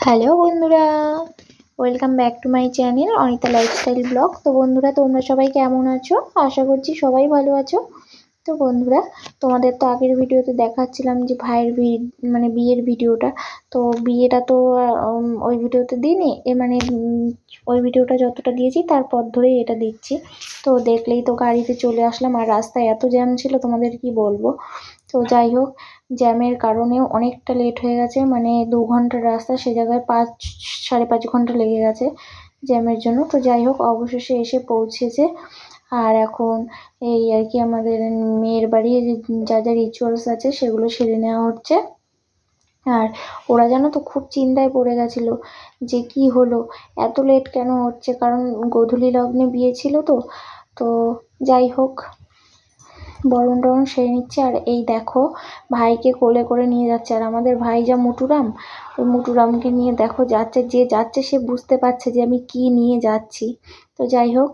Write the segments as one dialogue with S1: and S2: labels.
S1: Hello বন্ধুরা, welcome back to my channel Anita lifestyle blog. তো বন্ধুরা, তোমরা সবাই কেমন আছো? আশা করছি সবাই ভালো আছো। তো বন্ধুরা, তোমাদের তো আগের ভিডিওতে দেখাচ্ছিলাম যে ভাইয়ের বিয়ের ভিডিওটা। তো বিয়েটা তো ওই ভিডিওতে দিইনি, ওই ভিডিওটা যতটা দিয়েছি তারপর ধরেই এটা দিচ্ছি। তো দেখলেই তো গাড়িতে চলে আসলাম, আর রাস্তায় এত জ্যাম ছিল তোমাদের কি বলবো। তো যাই হোক, জ্যামের কারণেও অনেকটা লেট হয়ে গেছে, 2 ঘন্টার রাস্তা, সে জায়গায় 5-5.5 ঘন্টা লেগে গেছে জ্যামের জন্য। তো যাই হোক, অবশেষে এসে পৌঁছেছে। আর এখন এই আর কি আমাদের মেয়ের বাড়ির যা যা রিচুয়ালস আছে সেগুলো সেরে নেওয়া হচ্ছে। আর ওরা জানো তো খুব চিন্তায় পড়ে গেছিলো যে কি হলো, এত লেট কেন হচ্ছে, কারণ গোধূলি লগ্নে বিয়ে ছিল। তো যাই হোক, বরণ টরণ সেরে নিচ্ছে। আর এই দেখো, ভাইকে কোলে করে নিয়ে যাচ্ছে। আর আমাদের ভাই যা মুটুরাম, ওই মুটুরামকে নিয়ে দেখো যাচ্ছে। যে যাচ্ছে সে বুঝতে পারছে যে আমি কি নিয়ে যাচ্ছি। তো যাই হোক,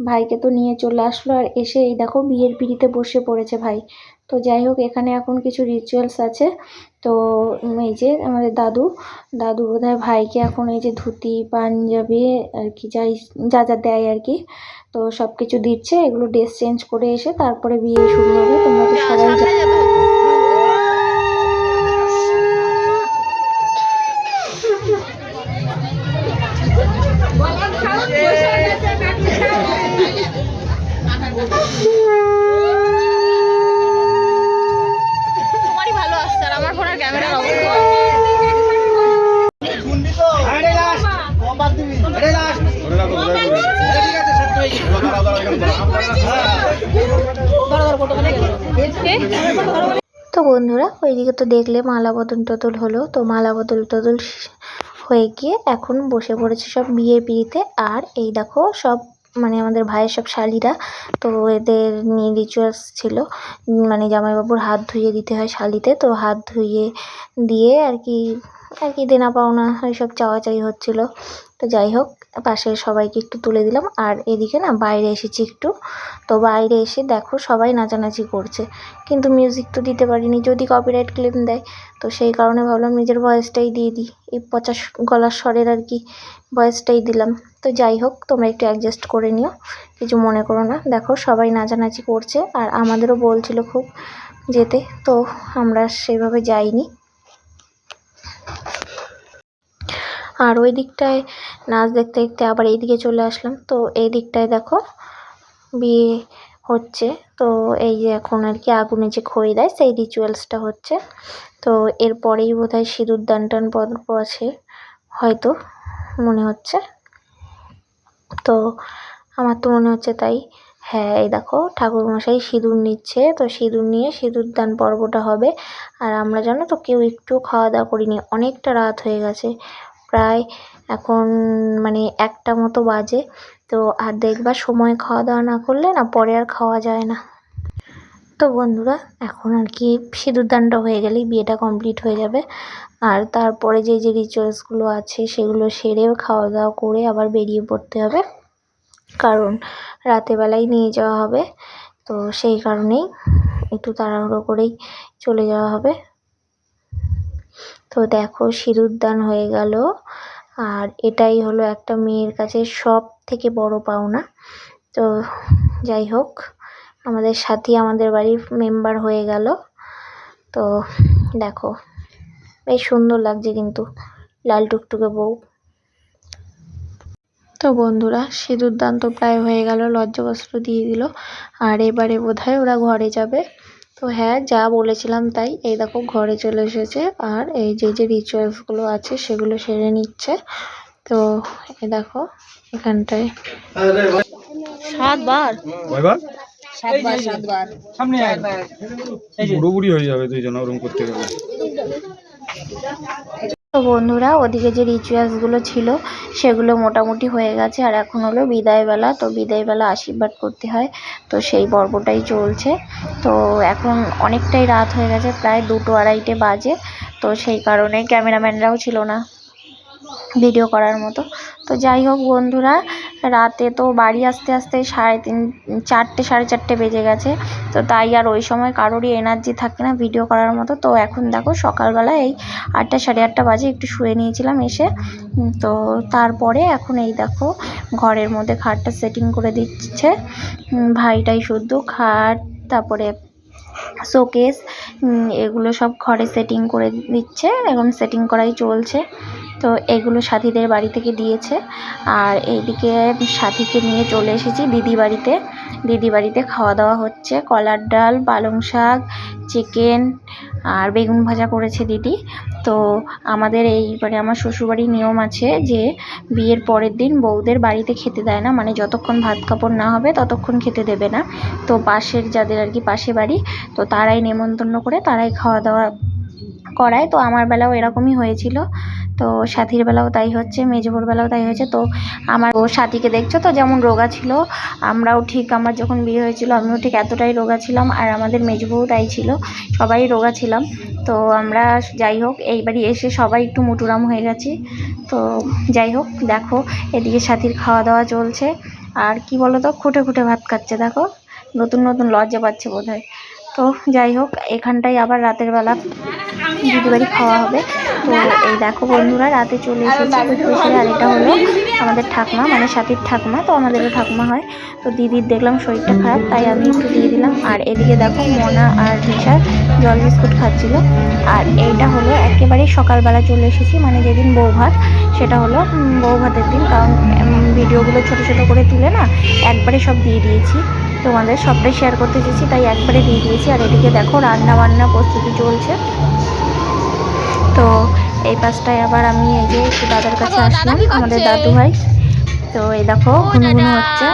S1: ভাইকে তো নিয়ে চলে আসলো। আর এসে এই দেখো বিয়ের পিঁড়িতে বসে পড়েছে ভাই। তো যাই হোক, এখানে এখন কিছু রিচুয়ালস আছে। তো এই যে আমাদের দাদু বোধহয় ভাইকে এখন এই যে ধুতি পাঞ্জাবি আর কি যা যা দেয় আর কি, তো সব কিছু দিচ্ছে। এগুলো ড্রেস চেঞ্জ করে এসে তারপরে বিয়ে শুরু হবে। তোমরা তো সবাই
S2: তোমারই ভালো আসছে, আর আমার ফোনের ক্যামেরার অবস্থা
S1: তো বন্ধুরা, ওইদিকে তো দেখলে মালা বদল টদল হলো। তো মালা বদল টদল হয়ে গিয়ে এখন বসে পড়েছে সব বিয়ের পিড়িতে। আর এই দেখো সব আমাদের ভাইয়ের সব শালিরা, তো এদের নিয়ে রিচুয়ালস ছিল, জামাইবাবুর হাত ধুইয়ে দিতে হয় শালিতে। তো হাত ধুইয়ে দিয়ে আর কি দেনা পাওনা এইসব চাওয়াচাই হচ্ছিল। তো যাই হোক, পাশের সবাইকে একটু তুলে দিলাম। আর এদিকে না বাইরে এসেছি একটু। তো বাইরে এসে দেখো সবাই নাচানাচি করছে, কিন্তু মিউজিক তো দিতে পারিনি, যদি কপিরাইট ক্লেম দেয়। তো সেই কারণে ভাবলাম নিজের ভয়েসটাই দিয়ে দিই, এই পচা গলার স্বরের আর কি ভয়েসটাই দিলাম। তো যাই হোক, তোমরা একটু অ্যাডজাস্ট করে নিও, কিছু মনে করো না। দেখো সবাই নাচানাচি করছে, আর আমাদেরও বলছিল খুব যেতে, তো আমরা সেভাবে যাইনি। আর ওই দিকটায় নাচ দেখতে দেখতে আবার এই দিকে চলে আসলাম। তো এই দিকটায় দেখো বিয়ে হচ্ছে। তো এই যে এখন আর কি আগুনে যে খই দেয় সেই রিচুয়ালসটা হচ্ছে। তো এরপরেই বোধহয় সিঁদুর দান টান পর্ব আছে হয়তো, মনে হচ্ছে। তো আমার তো মনে হচ্ছে তাই। হ্যাঁ, এই দেখো ঠাকুরমশাই সিঁদুর নিচ্ছে। তো সিঁদুর নিয়ে সিঁদুর দান পর্বটা হবে। আর আমরা জানো তো কেউ একটু খাওয়া দাওয়া করিনি, অনেকটা রাত হয়ে গেছে, প্রায় এখন 1টা মতো বাজে। তো আর দেখবা সময় খাওয়া দাওয়া না করলে না পরে আর খাওয়া যায় না। তো বন্ধুরা, এখন আর কি সিঁদুর দানটা হয়ে গেলেই বিয়েটা কমপ্লিট হয়ে যাবে। আর তারপরে যে যে রিচুয়ালসগুলো আছে সেগুলো সেরেও খাওয়া দাওয়া করে আবার বেরিয়ে পড়তে হবে, কারণ রাতেবেলায় নিয়ে যাওয়া হবে। তো সেই কারণেই একটু তাড়াহুড়ো করেই চলে যাওয়া হবে। তো দেখো সিঁদুর দান হয়ে গেল। আর এটাই হলো একটা মেয়ের কাছে সব থেকে বড় পাওনা। তো যাই হোক, আমাদের সাথী আমাদের বাড়ির মেম্বার হয়ে গেল। তো দেখো বেশ সুন্দর লাগছে কিন্তু, লাল টুকটুকে বউ। তো বন্ধুরা, সিঁদুর দান তো প্রায় হয়ে গেল, লজ্জাবস্ত্র দিয়ে দিল। আর এবারে বোধহয় ওরা ঘরে যাবে। তো হ্যাঁ, যা বলেছিলাম তাই, এই দেখো ঘরে চলে এসেছে। আর এই যে যে রিচুয়ালসগুলো আছে সেগুলো সেরে নিচ্ছে। তো এই দেখো এখানটায়
S2: 7 বার
S3: সামনে বুড়ো বুড়ি হয়ে যাবে তুই যেন ওরকম করতে গেলে।
S1: তো বন্ধুরা, ওদিকে যে রিচুয়ালসগুলো ছিল সেগুলো মোটামুটি হয়ে গেছে। আর এখন হলো বিদায়বেলা। তো বিদায়বেলা আশীর্বাদ করতে হয়, তো সেই পর্বটাই চলছে। তো এখন অনেকটাই রাত হয়ে গেছে, প্রায় 2-2-2:30 বাজে। তো সেই কারণে ক্যামেরাম্যানরাও ছিল না ভিডিও করার মতো। তো যাই হোক বন্ধুরা, রাতে তো বাড়ি আসতে আসতে 4:30 4:30 বেজে গেছে। তো তাই আর ওই সময় কারোরই এনার্জি থাকে না ভিডিও করার মতো। তো এখন দেখো সকালবেলা এই 8টা 8:30 বাজে, একটু শুয়ে নিয়েছিলাম এসে। তো তারপরে এখন এই দেখো ঘরের মধ্যে খাটটা সেটিং করে দিচ্ছে ভাইটাই শুদ্ধ। খাট, তারপরে শোকেস, এগুলো সব ঘরে সেটিং করে দিচ্ছে, এখন সেটিং করাই চলছে। তো এগুলো সাথীদের বাড়ি থেকে দিয়েছে। আর এইদিকে সাথীকে নিয়ে চলে এসেছি দিদি বাড়িতে খাওয়া দাওয়া হচ্ছে। কলার ডাল, পালং শাক, চিকেন আর বেগুন ভাজা করেছে দিদি। তো আমাদের এইবারে আমার শ্বশুরবাড়ির নিয়ম আছে যে বিয়ের পরের দিন বউদের বাড়িতে খেতে দেয় না, মানে যতক্ষণ ভাত কাপড় না হবে ততক্ষণ খেতে দেবে না। তো পাশের যাদের আর কি পাশে বাড়ি, তো তারাই নেমন্তন্ন করে তারাই খাওয়া দাওয়া করায়। তো আমার বেলাও এরকমই হয়েছিল, তো সাথীর বেলাও তাই হচ্ছে, মেজবোর বেলাও তাই হয়েছে। তো আমার ও সাথীকে দেখছো তো যেমন রোগা ছিল, আমরাও ঠিক, আমার যখন বিয়ে হয়েছিল আমিও ঠিক এতটাই রোগা ছিলাম, আর আমাদের মেজবউ তাই ছিল, সবাই রোগা ছিলাম। তো আমরা যাই হোক এইবারই এসে সবাই একটু মুটুরাম হয়ে গেছি। তো যাই হোক দেখো এদিকে সাথীর খাওয়া দাওয়া চলছে। আর কি বলো তো, খুঁটে খুঁটে ভাত খাচ্ছে দেখো, নতুন নতুন লজ্জা পাচ্ছে বোধহয়। তো যাই হোক এখানটাই আবার রাতের বেলা দিদিবাড়ি খাওয়া হবে। তো এই দেখো বন্ধুরা রাতে চলে এসেছি বসে। আর এটা হলো আমাদের ঠাকমা, মানে সাথীর ঠাকমা, তো আমাদেরও ঠাকমা হয়। তো দিদির দেখলাম শরীরটা খারাপ, তাই আমি একটু দিয়ে দিলাম। আর এদিকে দেখো মনা আর রিশা জল বিস্কুট খাচ্ছিল। আর এইটা হলো একেবারেই সকালবেলা চলে এসেছি, মানে যেদিন বউ ভাত, সেটা হলো বউ ভাতের দিন। কারণ ভিডিওগুলো ছোটো ছোটো করে তুলে না একবারে সব দিয়ে দিয়েছি, তোমাদের সবটাই শেয়ার করতে চেয়েছি, তাই একবারে দিয়ে দিয়েছি। আর এদিকে দেখো রান্না বান্না প্রস্তুতি চলছে। তো এই পাশটায় আবার আমি এই যে একটু দাদার কাছে আসলাম, আমাদের দাদু ভাই। তো এই দেখো ঘুনঘুনো হচ্ছে,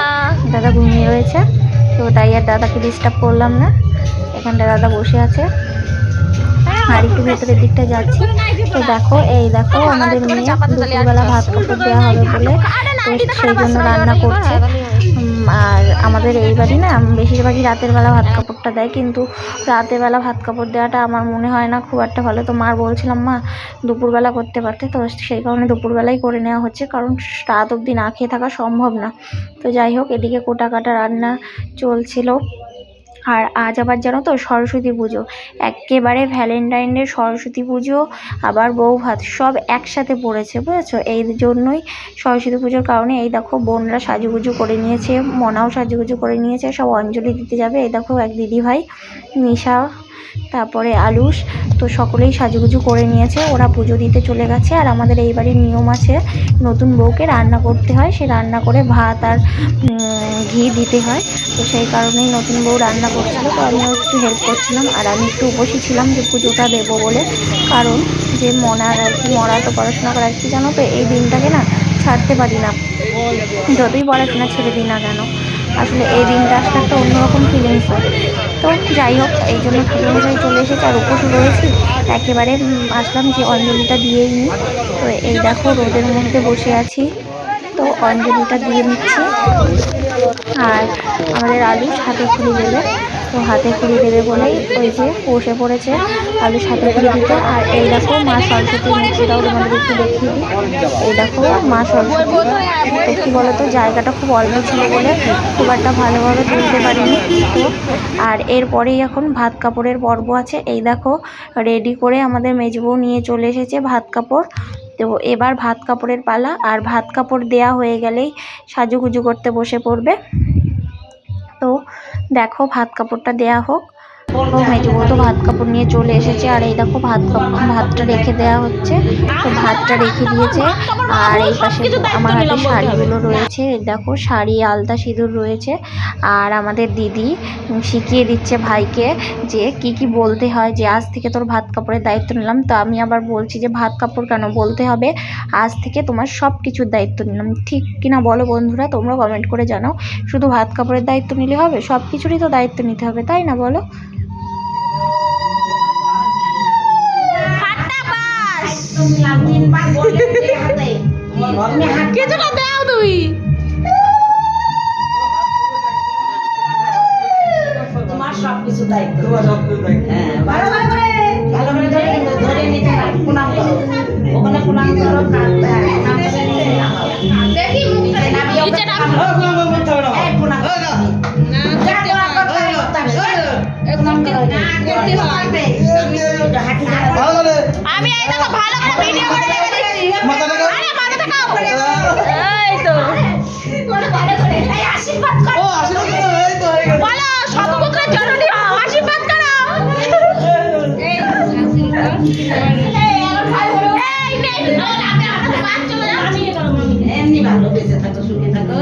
S1: দাদা ঘুমিয়ে রয়েছে। তো তাই আর দাদাকে ডিস্টার্ব করলাম না, এখানটা দাদা বসে আছে। আর একটু ভেতরের দিকটা যাচ্ছি। তো দেখো এই দেখো আমাদের মেয়ে দুপুরবেলা ভাত কাপড় দেওয়া হবে বলে, তো সেই জন্য রান্না করছে। আর আমাদের এই বাড়ি না বেশিরভাগই রাতের বেলা ভাত কাপড়টা দেয়, কিন্তু রাতের বেলা ভাত কাপড় দেওয়াটা আমার মনে হয় না খুব একটা ভালো। তো মার বলছিলাম মা দুপুরবেলা করতে পারতে, তো সেই কারণে দুপুরবেলাই করে নেওয়া হচ্ছে, কারণ রাত অবধি না খেয়ে থাকা সম্ভব না। তো যাই হোক এদিকে কোটা কাটা রান্না চলছিল। আর আজ আবার জানো তো সরস্বতী পুজো, একেবারে ভ্যালেন্টাইন ডে, সরস্বতী পুজো, আবার বউ ভাত সব একসাথে পড়েছে, বুঝেছো? এই জন্যই সরস্বতী পুজোর কারণে এই দেখো বোনরা সাজুগুজু করে নিয়েছে, মনাও সাজুগুজু করে নিয়েছে, সব অঞ্জলি দিতে যাবে। এই দেখো এক দিদি ভাই নিশা, তারপরে আলুষ, তো সকলেই সাজুগুজু করে নিয়েছে, ওরা পুজো দিতে চলে গেছে। আর আমাদের এই বাড়ির নিয়ম আছে নতুন বউকে রান্না করতে হয়, সে রান্না করে ভাত আর ঘি দিতে হয়। তো সেই কারণেই নতুন বউ রান্না করছিল, তো আমিও একটু হেল্প করছিলাম। আর আমি একটু উপসী ছিলাম যে পুজোটা দেবো বলে, কারণ যে মনার আর কি, মরা তো পড়াশোনা করে আর কি, জানো তো এই দিনটাকে না ছাড়তে পারি না, যতই পড়াশোনা ছেড়ে দিই না কেন, আসলে এই দিনটা আসলে একটা অন্যরকম ফিলিংস হয়। তো যাই হোক এই জন্য ঠাকুরমশাই চলে এসেছে আর উপোসও রয়েছি, একেবারে আসলাম যে অঞ্জলিটা দিয়েই নিই। তো এই দেখো রোদের মধ্যে বসে আছি, তো অঞ্জলিটা দিয়ে নিচ্ছি। আর আমাদের আলু হাতে খুলি দেবে, তো হাতে খুলি দেবে বলেই ওই যে বসে পড়েছে আলু হাতে খুলি দিতে। আর এই দেখো মা সরস্বতীর মূর্তিটাও তোমাদের একটু দেখিয়ে দিই। এই দেখো মা সরস্বতী। তো কী বলতো জায়গাটা খুব অল্প ছিল বলে খুব একটা ভালোভাবে তুলতে পারিনি। তো আর এরপরেই এখন ভাত কাপড়ের পর্ব আছে। এই দেখো রেডি করে আমাদের মেজবউ নিয়ে চলে এসেছে ভাত কাপড়। তো এবার ভাত কাপড়ের পালা, আর ভাত কাপড় দেয়া হয়ে গেলেই সাজুগুজু করতে বসে পড়বে। তো দেখো ভাত কাপড়টা দেয়া হোক। তো মেজবউ তো ভাত কাপড় নিয়ে চলে এসেছে। আর এই দেখো ভাতটা রেখে দেওয়া হচ্ছে, তো ভাতটা রেখে দিয়েছে। আর এই পাশে আমার হাতে শাড়িগুলো রয়েছে, এই দেখো শাড়ি, আলতা, সিঁদুর রয়েছে। আর আমাদের দিদি শিখিয়ে দিচ্ছে ভাইকে যে কি কি বলতে হয়, যে আজ থেকে তোর ভাত কাপড়ের দায়িত্ব নিলাম। তো আমি আবার বলছি যে ভাত কাপড় কেন বলতে হবে, আজ থেকে তোমার সব কিছুর দায়িত্ব নিলাম। ঠিক কিনা বলো বন্ধুরা, তোমরা কমেন্ট করে জানাও। শুধু ভাত কাপড়ের দায়িত্ব নিলে হবে, সব কিছুরই তো দায়িত্ব নিতে হবে, তাই না বলো?
S2: কিছুটা দাও তুমি।
S4: তোমার সবকিছু দায়িত্ব, হ্যাঁ ভালো করে ধরে নিতে হয়। প্রণাম করো, ওখানে প্রণাম করো, দেখি নামিয়ে
S2: নিচে নাম
S4: এই প্রণাম করতে হবে। যা প্রণাম করতে হবে, করতে হবে।
S2: করতে হবে।
S4: হাঁটি যাবে।
S2: আমি এই দেখো ভালো করে ভিডিও করে রেখে দিচ্ছি আরে মাথা ঠাকাও এই তো
S4: এই আশীর্বাদ কর।
S2: বলো শতপুত্র জননী হও আশীর্বাদ করো এই আমার ভাই বলো এই নে আমি আপনাদের বাস চলে যাচ্ছি
S4: এমনি ভালো বেঁচে থাকো, সুখে থাকো।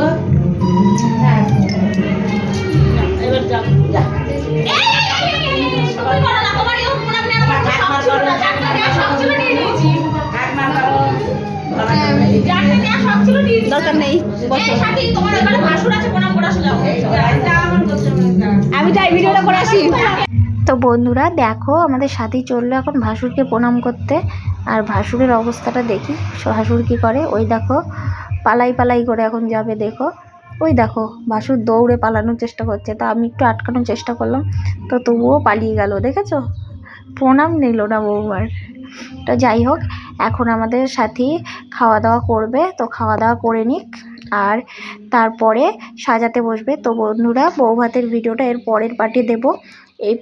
S4: এবার যাও, যা।
S2: তুমি বলো না তোমার এই প্রণাম নেওয়ার আমার সব ছিল না জানতে দেওয়া সব ছিল নিয়ে নিয়েছি
S4: কাকমা করো।
S2: জানতে দেওয়া সব ছিল নিয়ে নিয়েছি দরকার নেই এই সাথী তোমার এবারে ভাসুর আছে প্রণাম করে আসো যাও আমি যাই ভিডিওটা করে আসি
S1: তো বন্ধুরা দেখো আমাদের সাথী চললো এখন ভাসুরকে প্রণাম করতে। আর ভাসুরের অবস্থাটা দেখি ভাসুর কী করে। ওই দেখো পালাই পালাই করে এখন যাবে দেখো। ওই দেখো ভাসুর দৌড়ে পালানোর চেষ্টা করছে, তা আমি একটু আটকানোর চেষ্টা করলাম, তো তবুও পালিয়ে গেল। দেখেছো প্রণাম নিল না বৌমার। তো যাই হোক এখন আমাদের সাথী খাওয়া দাওয়া করবে, তো খাওয়া দাওয়া করে নিক আর তারপরে সাজাতে বসবে। তো বন্ধুরা বউ ভাতের ভিডিওটা এর পরের পার্টে দেবো, এই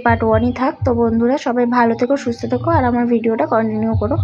S1: পার্ট 1ই থাক। তো বন্ধুরা সবাই ভালো থেকো, সুস্থ থেকো আর আমার ভিডিওটা কন্টিনিউ করো।